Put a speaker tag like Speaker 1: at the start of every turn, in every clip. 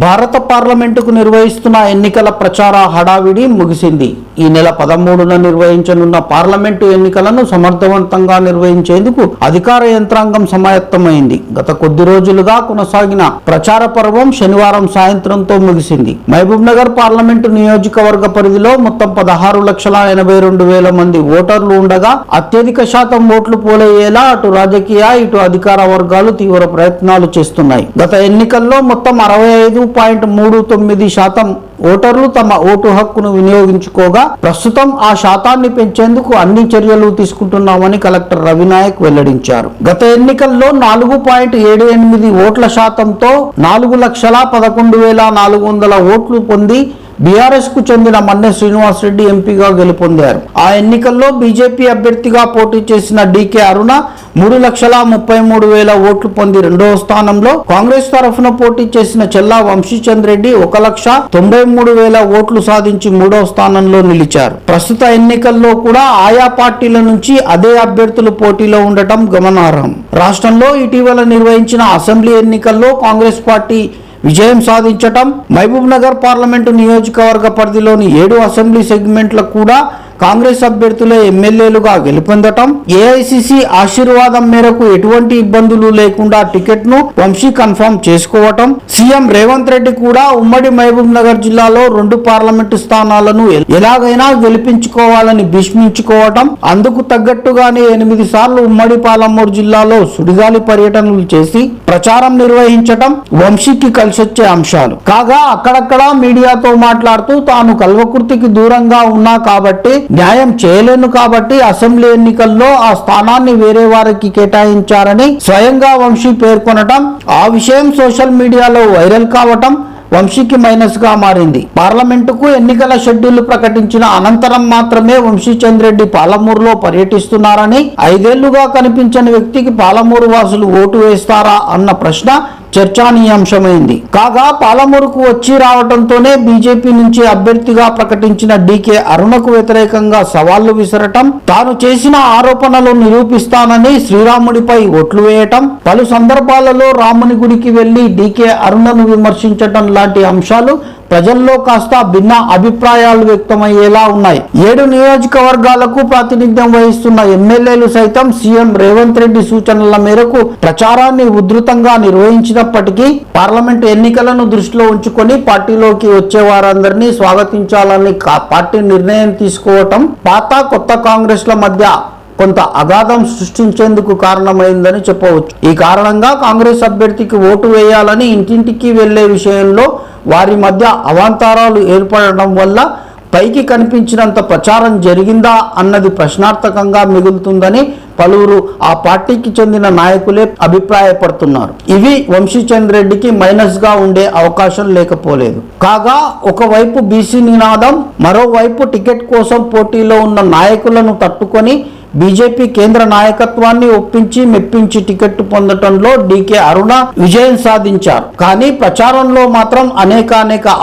Speaker 1: భారత పార్లమెంటుకు నిర్వహిస్తున్న ఎన్నికల ప్రచార హడావిడి ముగిసింది. ఈ నెల 13న నిర్వహించనున్న పార్లమెంటు ఎన్నికలను సమర్థవంతంగా నిర్వహించేందుకు అధికార యంత్రాంగం సమాయత్తమైంది. గత కొద్ది రోజులుగా కొనసాగిన ప్రచార పర్వం శనివారం సాయంత్రంతో ముగిసింది. మహబూబ్ నగర్ పార్లమెంటు నియోజకవర్గ పరిధిలో మొత్తం 16,82,000 మంది ఓటర్లు ఉండగా అత్యధిక శాతం ఓట్లు పోలయ్యేలా అటు రాజకీయ ఇటు అధికార వర్గాలు తీవ్ర ప్రయత్నాలు చేస్తున్నాయి. గత ఎన్నికల్లో మొత్తం 65.39% ఓటర్లు తమ ఓటు హక్కును వినియోగించుకోగా ప్రస్తుతం ఆ శాతాన్ని పెంచేందుకు అన్ని చర్యలు తీసుకుంటున్నామని కలెక్టర్ రవినాయక్ వెల్లడించారు. గత ఎన్నికల్లో 4.78 ఓట్ల శాతంతో 4,11,400 ఓట్లు పొంది బీఆర్ఎస్ కు చెందిన మన్నె శ్రీనివాస్ రెడ్డి ఎంపీగా గెలుపొందారు. ఆ ఎన్నికల్లో బీజేపీ అభ్యర్థిగా పోటీ చేసిన డీకే అరుణ 3,33,000 ఓట్లు పొంది రెండవ స్థానంలో, కాంగ్రెస్ తరఫున పోటీ చేసిన చెల్లా వంశీచంద్ రెడ్డి 1,93,000 ఓట్లు సాధించి మూడవ స్థానంలో నిలిచారు. ప్రస్తుత ఎన్నికల్లో కూడా ఆయా పార్టీల నుంచి అదే అభ్యర్థులు పోటీలో ఉండటం గమనార్హం. రాష్ట్రంలో ఇటీవల నిర్వహించిన అసెంబ్లీ ఎన్నికల్లో కాంగ్రెస్ పార్టీ విజయం సాధించటం, మహబూబ్ నగర్ పార్లమెంటు నియోజకవర్గ పరిధిలోని 7 అసెంబ్లీ సెగ్మెంట్లకు కూడా కాంగ్రెస్ అభ్యర్థులే ఎమ్మెల్యేలుగా గెలుపొందటం, ఏఐసిసి ఆశీర్వాదం మేరకు ఎటువంటి ఇబ్బందులు లేకుండా టికెట్ ను వంశీ కన్ఫర్మ్ చేసుకోవటం, సీఎం రేవంత్ రెడ్డి కూడా ఉమ్మడి మహబూబ్ నగర్ జిల్లాలో 2 పార్లమెంటు స్థానాలను ఎలాగైనా గెలిపించుకోవాలని భీష్మించుకోవటం, అందుకు తగ్గట్టుగానే 8 సార్లు ఉమ్మడి పాలమూరు జిల్లాలో సుడిగాలి పర్యటనలు చేసి ప్రచారం నిర్వహించటం వంశీకి కలిసొచ్చే అంశాలు కాగా, అక్కడక్కడ మీడియాతో మాట్లాడుతూ తాను కల్వకుర్తికి దూరంగా ఉన్నా కాబట్టి న్యాయం చేయలేను కాబట్టి అసెంబ్లీ ఎన్నికల్లో ఆ స్థానాన్ని వేరే వారికి కేటాయించారని స్వయంగా వంశీ పేర్కొనటం, ఆ విషయం సోషల్ మీడియాలో వైరల్ కావటం వంశీకి మైనస్ గా మారింది. పార్లమెంటుకు ఎన్నికల షెడ్యూల్ ప్రకటించిన అనంతరం మాత్రమే వంశీచంద్ రెడ్డి పాలమూరులో పర్యటిస్తున్నారని, 5 ఏళ్లుగా కనిపించని వ్యక్తికి పాలమూరు వాసులు ఓటు వేస్తారా అన్న ప్రశ్న చర్చానీయాంశమైంది. కాగా పాలమూరుకు వచ్చి రావడంతోనే బీజేపీ నుంచి అభ్యర్థిగా ప్రకటించిన డీకే అరుణకు వ్యతిరేకంగా సవాళ్లు విసరటం, తాను చేసిన ఆరోపణలు నిరూపిస్తానని శ్రీరాముడిపై ఓట్లు వేయటం, పలు సందర్భాలలో రాముని గుడికి వెళ్లి డీకే అరుణను విమర్శించటం లాంటి అంశాలు ప్రజల్లో కాస్త భిన్న అభిప్రాయాలు వ్యక్తమయ్యేలా ఉన్నాయి. 7 నియోజకవర్గాలకు ప్రాతినిధ్యం వహిస్తున్న ఎమ్మెల్యేలు సైతం సీఎం రేవంత్ రెడ్డి సూచనల మేరకు ప్రచారాన్ని ఉధృతంగా నిర్వహించినప్పటికీ పార్లమెంట్ ఎన్నికలను దృష్టిలో ఉంచుకొని పార్టీలోకి వచ్చే వారందరినీ స్వాగతించాలని పార్టీ నిర్ణయం తీసుకోవటం పాత కొత్త కాంగ్రెస్ల మధ్య కొంత అగాధం సృష్టించేందుకు కారణమైందని చెప్పవచ్చు. ఈ కారణంగా కాంగ్రెస్ అభ్యర్థికి ఓటు వేయాలని ఇంటింటికి వెళ్లే విషయంలో వారి మధ్య అవాంతరాలు ఏర్పడడం వల్ల పైకి కనిపించినంత ప్రచారం జరిగిందా అన్నది ప్రశ్నార్థకంగా మిగులుతుందని పలువురు ఆ పార్టీకి చెందిన నాయకులే అభిప్రాయపడుతున్నారు. ఇవి వంశీచంద్ రెడ్డికి మైనస్ గా ఉండే అవకాశం లేకపోలేదు. కాగా ఒకవైపు బీసీ నినాదం, మరోవైపు టికెట్ కోసం పోటీలో ఉన్న నాయకులను తట్టుకొని బీజేపీ కేంద్ర నాయకత్వాన్ని ఒప్పించి మెప్పించి టికెట్ పొందటంలో డీకే అరుణ విజయం సాధించారు. కానీ ప్రచారంలో మాత్రం అనేక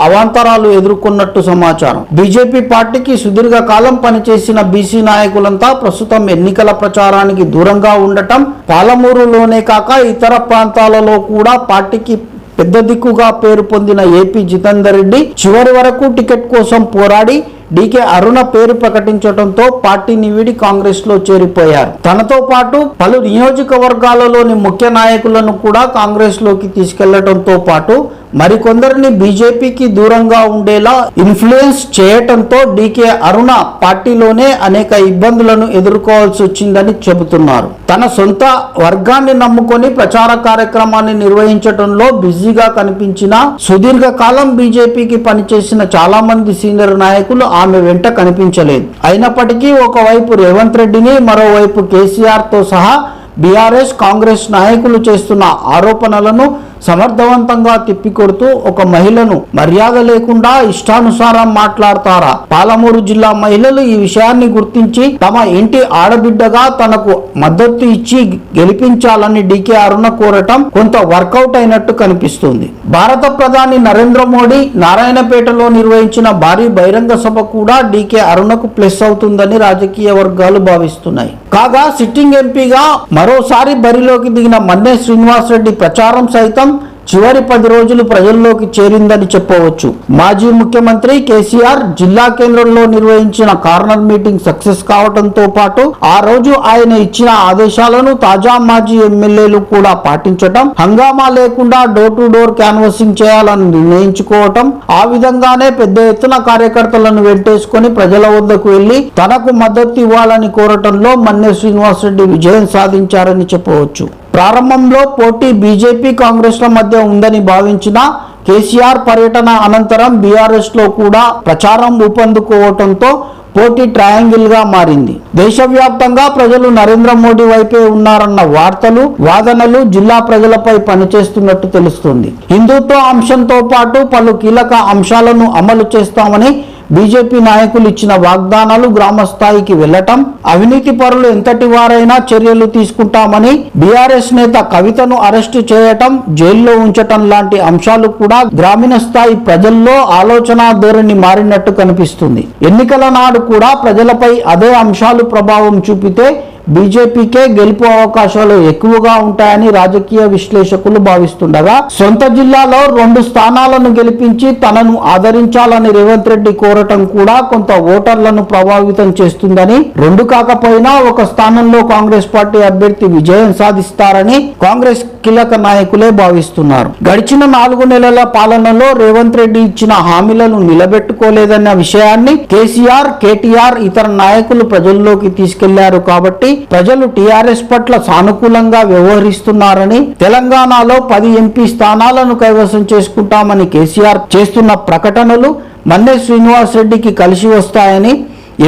Speaker 1: అవాంతరాలు ఎదుర్కొన్నట్టు సమాచారం. బీజేపీ పార్టీకి సుదీర్ఘకాలం పనిచేసిన బీసీ నాయకులంతా ప్రస్తుతం ఎన్నికల ప్రచారానికి దూరంగా ఉండటం, పాలమూరులోనే కాక ఇతర ప్రాంతాలలో కూడా పార్టీకి పెద్ద దిక్కుగా పేరు పొందిన ఏపీ జితేందర్ రెడ్డి చివరి వరకు టికెట్ కోసం పోరాడి డీకే అరుణ పేరు ప్రకటించడంతో పార్టీని వీడి కాంగ్రెస్ లో చేరిపోయారు. తనతో పాటు పలు నియోజకవర్గాలలోని ముఖ్య నాయకులను కూడా కాంగ్రెస్ లోకి తీసుకెళ్లడంతో పాటు మరికొందరిని బీజేపీకి దూరంగా ఉండేలా ఇన్ఫ్లుయెన్స్ చేయటంతో డీకే అరుణ పార్టీలోనే అనేక ఇబ్బందులను ఎదుర్కోవాల్సి వచ్చిందని చెబుతున్నారు. తన సొంత వర్గాన్ని నమ్ముకొని ప్రచార కార్యక్రమాన్ని నిర్వహించడంలో బిజీగా కనిపించిన సుదీర్ఘకాలం బీజేపీకి పనిచేసిన చాలా మంది సీనియర్ నాయకులు ఆమె వెంట కనిపించలేదు. అయినప్పటికీ ఒకవైపు రేవంత్ రెడ్డిని, మరోవైపు కేసీఆర్ తో సహా బీఆర్ఎస్ కాంగ్రెస్ నాయకులు చేస్తున్న ఆరోపణలను సమర్థవంతంగా తిప్పికొడుతూ ఒక మహిళను మర్యాద లేకుండా ఇష్టానుసారం మాట్లాడతారా? పాలమూరు జిల్లా మహిళలు ఈ విషయాన్ని గుర్తించి తమ ఇంటి ఆడబిడ్డగా తనకు మద్దతు ఇచ్చి గెలిపించాలని డీకే అరుణ కోరటం కొంత వర్కౌట్ అయినట్టు కనిపిస్తుంది. భారత ప్రధాని నరేంద్ర మోడీ నారాయణపేటలో నిర్వహించిన భారీ బహిరంగ సభ కూడా డీకే అరుణకు ప్లస్ అవుతుందని రాజకీయ వర్గాలు భావిస్తున్నాయి. కాగా సిట్టింగ్ ఎంపీగా మరోసారి బరిలోకి దిగిన మన్నె శ్రీనివాస్ రెడ్డి ప్రచారం సైతం చివరి 10 రోజులు ప్రజల్లోకి చేరిందని చెప్పవచ్చు. మాజీ ముఖ్యమంత్రి కేసీఆర్ జిల్లా కేంద్రంలో నిర్వహించిన కార్నర్ మీటింగ్ సక్సెస్ కావడంతో పాటు ఆ రోజు ఆయన ఇచ్చిన ఆదేశాలను తాజా మాజీ ఎమ్మెల్యేలు కూడా పాటించటం, హంగామా లేకుండా డోర్ టు డోర్ క్యాన్వసింగ్ చేయాలని నిర్ణయించుకోవటం, ఆ విధంగానే పెద్ద ఎత్తున కార్యకర్తలను వెంటేసుకొని ప్రజల వద్దకు వెళ్లి తనకు మద్దతు ఇవ్వాలని కోరటంలో మన్నె శ్రీనివాస్ రెడ్డి విజయం సాధించారని చెప్పవచ్చు. ప్రారంభంలో పోటీ బీజేపీ కాంగ్రెస్ల మధ్య ఉందని భావించిన కేసీఆర్ పర్యటన అనంతరం బీఆర్ఎస్ లో కూడా ప్రచారం ఊపందుకోవటంతో పోటీ ట్రయాంగిల్ గా మారింది. దేశవ్యాప్తంగా ప్రజలు నరేంద్ర మోడీ వైపే ఉన్నారన్న వార్తలు, వాదనలు జిల్లా ప్రజలపై పనిచేస్తున్నట్టు తెలుస్తుంది. హిందుత్వ అంశంతో పాటు పలు కీలక అంశాలను అమలు చేస్తామని బీజేపీ నాయకులు ఇచ్చిన వాగ్దానాలు గ్రామ స్థాయికి వెళ్లటం, అవినీతి పరులు ఎంతటి వారైనా చర్యలు తీసుకుంటామని బీఆర్ఎస్ నేత కవితను అరెస్టు చేయటం, జైల్లో ఉంచటం లాంటి అంశాలు కూడా గ్రామీణ స్థాయి ప్రజల్లో ఆలోచన ధోరణి మారినట్టు కనిపిస్తుంది. ఎన్నికల నాడు కూడా ప్రజలపై అదే అంశాలు ప్రభావం చూపితే బీజేపీకే గెలుపు అవకాశాలు ఎక్కువగా ఉంటాయని రాజకీయ విశ్లేషకులు భావిస్తుండగా, సొంత జిల్లాలో 2 స్థానాలను గెలిపించి తనను ఆదరించాలని రేవంత్ రెడ్డి కోరటం కూడా కొంత ఓటర్లను ప్రభావితం చేస్తుందని, 2 కాకపోయినా 1 స్థానంలో కాంగ్రెస్ పార్టీ అభ్యర్థి విజయం సాధిస్తారని కాంగ్రెస్ కీలక నాయకులే భావిస్తున్నారు. గడిచిన 4 నెలల పాలనలో రేవంత్ రెడ్డి ఇచ్చిన హామీలను నిలబెట్టుకోలేదన్న విషయాన్ని కేసీఆర్, కేటీఆర్ ఇతర నాయకులు ప్రజల్లోకి తీసుకెళ్లారు. కాబట్టి ప్రజలు టీఆర్ఎస్ పట్ల సానుకూలంగా వ్యవహరిస్తున్నారని, తెలంగాణలో 10 ఎంపీ స్థానాలను కైవసం చేసుకుంటామని కేసీఆర్ చేస్తున్న ప్రకటనలు మన్నె శ్రీనివాస్ రెడ్డికి కలిసి వస్తాయని,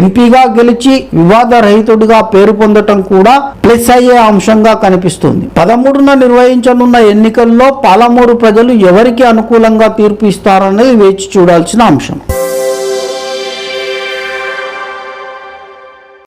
Speaker 1: ఎంపీగా గెలిచి వివాదరహితుడిగా పేరు పొందటం కూడా ప్లస్ అయ్యే అంశంగా కనిపిస్తుంది. 13న నిర్వహించనున్న ఎన్నికల్లో పాలమూరు ప్రజలు ఎవరికి అనుకూలంగా తీర్పు ఇస్తారనేది వేచి చూడాల్సిన అంశం.